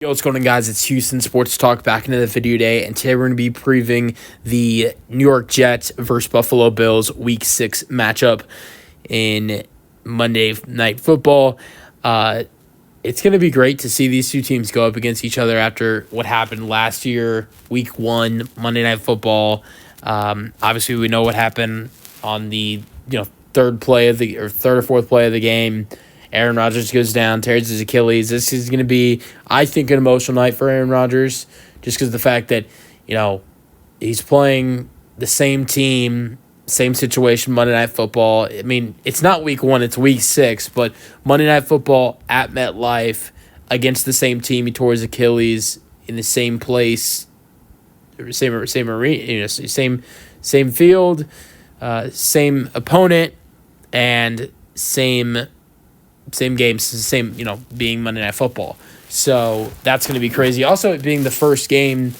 Yo, what's going on, guys? It's Houston Sports Talk back into the video today, and today we're going to be previewing the New York Jets versus Buffalo Bills Week 6 matchup in Monday Night Football. It's going to be great to see these two teams go up against each other after what happened last year, Week 1, Monday Night Football. Obviously, we know what happened on the third or fourth play of the game. Aaron Rodgers goes down, tears his Achilles. This is going to be, I think, an emotional night for Aaron Rodgers, just because of the fact that, he's playing the same team, same situation, Monday Night Football. I mean, it's not Week 1, it's Week 6, but Monday Night Football at MetLife against the same team. He tore his Achilles in the same place, same arena, same field, same opponent, and same games, same, being Monday Night Football. So that's going to be crazy. Also, it being the first game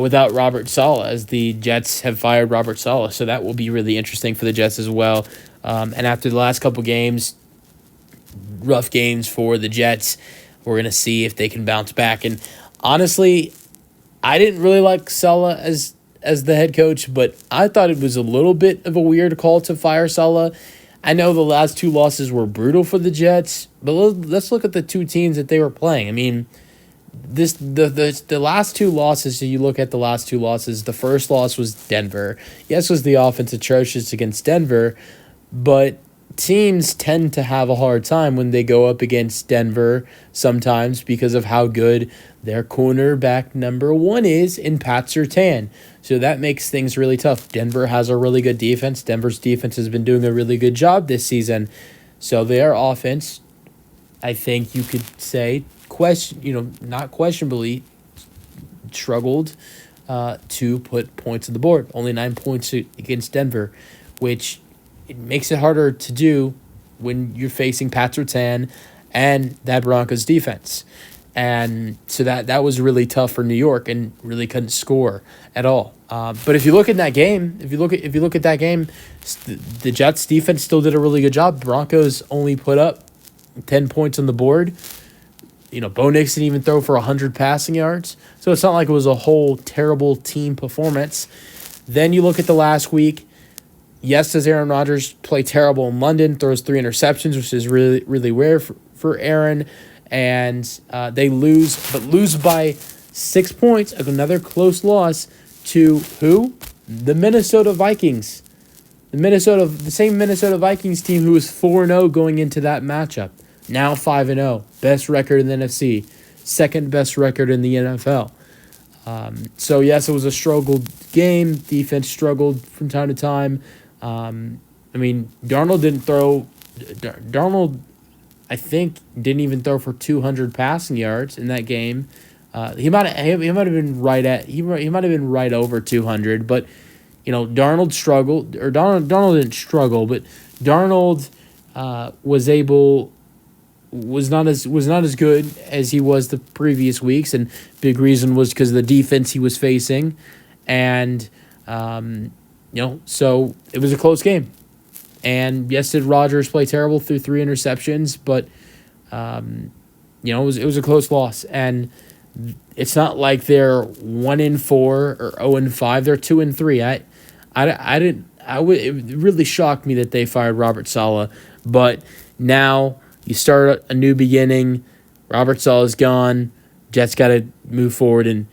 without Robert Saleh, as the Jets have fired Robert Saleh. So that will be really interesting for the Jets as well. And after the last couple games, rough games for the Jets, we're going to see if they can bounce back. And honestly, I didn't really like Saleh as the head coach, but I thought it was a little bit of a weird call to fire Saleh. I know the last two losses were brutal for the Jets, but let's look at the two teams that they were playing. I mean, the last two losses, so you look at the last two losses, the first loss was Denver. Yes, was the offense atrocious against Denver, but teams tend to have a hard time when they go up against Denver sometimes because of how good their cornerback number one is in Pat Surtain. So that makes things really tough. Denver has a really good defense. Denver's defense has been doing a really good job this season. So their offense, I think you could say, not questionably, struggled to put points on the board. Only 9 points against Denver, which it makes it harder to do when you're facing Pat Surtain and that Broncos defense. And so that was really tough for New York and really couldn't score at all. But if you look at that game, if you look at that game, the Jets defense still did a really good job. Broncos only put up 10 points on the board. Bo Nix didn't even throw for 100 passing yards. So it's not like it was a whole terrible team performance. Then you look at the last week. Yes, does Aaron Rodgers play terrible in London, throws 3 interceptions, which is really, really rare for Aaron. And they lose by 6 points. Another close loss to who? The Minnesota Vikings. The same Minnesota Vikings team who was 4-0 going into that matchup. Now 5-0. Best record in the NFC. Second best record in the NFL. So, yes, it was a struggled game. Defense struggled from time to time. Darnold didn't throw. Darnold, I think, didn't even throw for 200 passing yards in that game. He might have been right over 200, but Darnold struggled, or Darnold didn't struggle, but Darnold was not as good as he was the previous weeks, and big reason was because of the defense he was facing, and so it was a close game. And yes, did Rodgers play terrible through 3 interceptions, but it was a close loss. And it's not like they're 1-4 or 0-5; they're 2-3. It really shocked me that they fired Robert Saleh, but now you start a new beginning. Robert Saleh's gone. Jets got to move forward and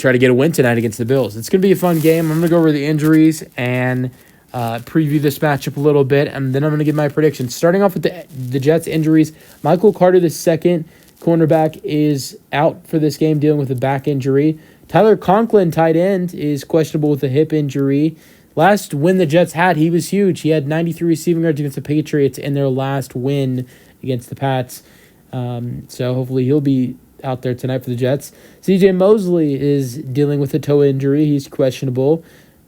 try to get a win tonight against the Bills. It's going to be a fun game. I'm going to go over the injuries and preview this matchup a little bit, and then I'm going to give my predictions. Starting off with the Jets injuries, Michael Carter, the second cornerback, is out for this game dealing with a back injury. Tyler Conklin, tight end, is questionable with a hip injury. Last win the Jets had, he was huge. He had 93 receiving yards against the Patriots in their last win against the Pats. So hopefully he'll be out there tonight for the Jets. C.J. Mosley is dealing with a toe injury. He's questionable.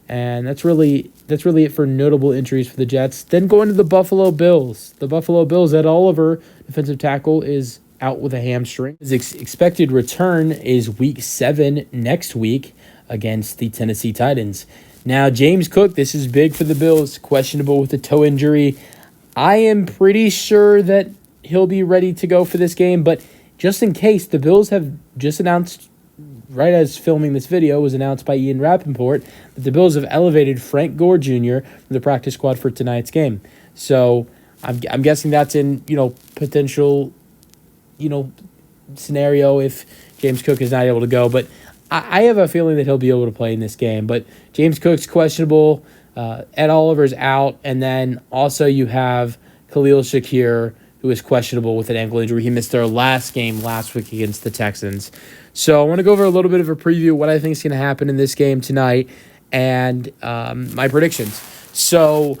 And that's really it for notable injuries for the Jets. Then going to the Buffalo Bills. The Buffalo Bills, Ed Oliver, defensive tackle, is out with a hamstring. His expected return is Week 7 next week against the Tennessee Titans. Now, James Cook, this is big for the Bills, questionable with a toe injury. I am pretty sure that he'll be ready to go for this game, but just in case, the Bills have just announced, right as filming this video, was announced by Ian Rappaport, that the Bills have elevated Frank Gore Jr. from the practice squad for tonight's game. So I'm guessing that's in, potential, scenario if James Cook is not able to go. But I have a feeling that he'll be able to play in this game. But James Cook's questionable. Ed Oliver's out. And then also you have Khalil Shakir, who is questionable with an ankle injury. He missed their last game last week against the Texans. So I want to go over a little bit of a preview of what I think is going to happen in this game tonight and my predictions. So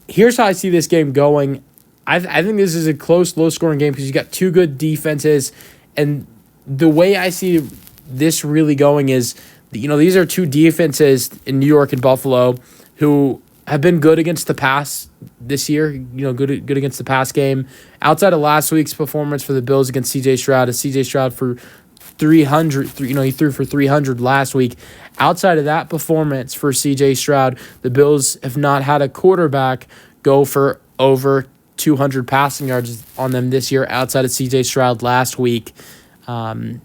here's how I see this game going. I think this is a close, low-scoring game because you got two good defenses. And the way I see this really going is, these are two defenses in New York and Buffalo who have been good against the pass this year, good against the pass game. Outside of last week's performance for the Bills against C.J. Stroud, C.J. Stroud for 300, he threw for 300 last week. Outside of that performance for C.J. Stroud, the Bills have not had a quarterback go for over 200 passing yards on them this year outside of C.J. Stroud last week.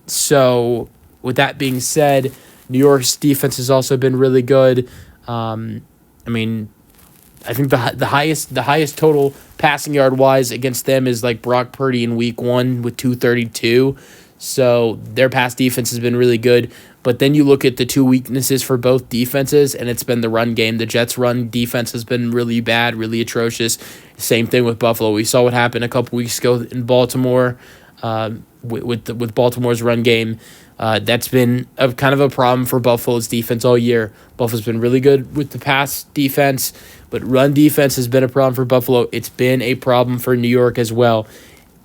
So with that being said, New York's defense has also been really good. I think the highest total passing yard wise against them is like Brock Purdy in week 1 with 232. So their pass defense has been really good. But then you look at the two weaknesses for both defenses, and it's been the run game. The Jets' run defense has been really bad, really atrocious. Same thing with Buffalo. We saw what happened a couple weeks ago in Baltimore with Baltimore's run game. That's been kind of a problem for Buffalo's defense all year. Buffalo's been really good with the pass defense, but run defense has been a problem for Buffalo. It's been a problem for New York as well.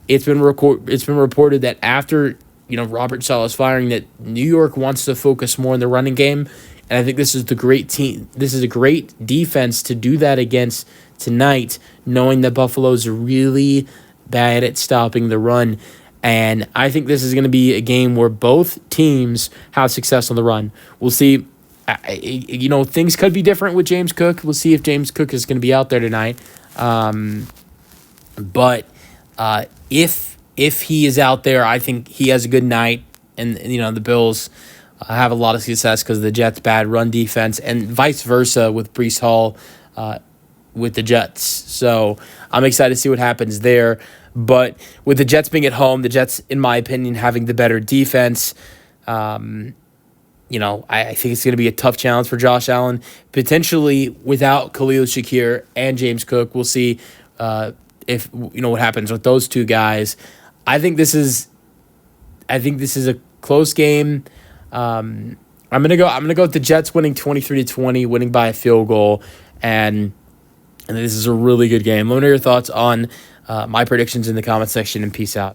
It's been reported that after Robert Saleh's firing, that New York wants to focus more on the running game, and I think this is the great team. This is a great defense to do that against tonight, knowing that Buffalo's really bad at stopping the run. And I think this is going to be a game where both teams have success on the run. We'll see. Things could be different with James Cook. We'll see if James Cook is going to be out there tonight. But if he is out there, I think he has a good night. And the Bills have a lot of success because of the Jets' bad run defense, and vice versa with Breece Hall with the Jets. So I'm excited to see what happens there. But with the Jets being at home, the Jets, in my opinion, having the better defense, I think it's going to be a tough challenge for Josh Allen. Potentially without Khalil Shakir and James Cook, we'll see if what happens with those two guys. I think this is a close game. I'm gonna go with the Jets winning 23-20, winning by a field goal, and this is a really good game. Let me know your thoughts on my predictions in the comment section, and peace out.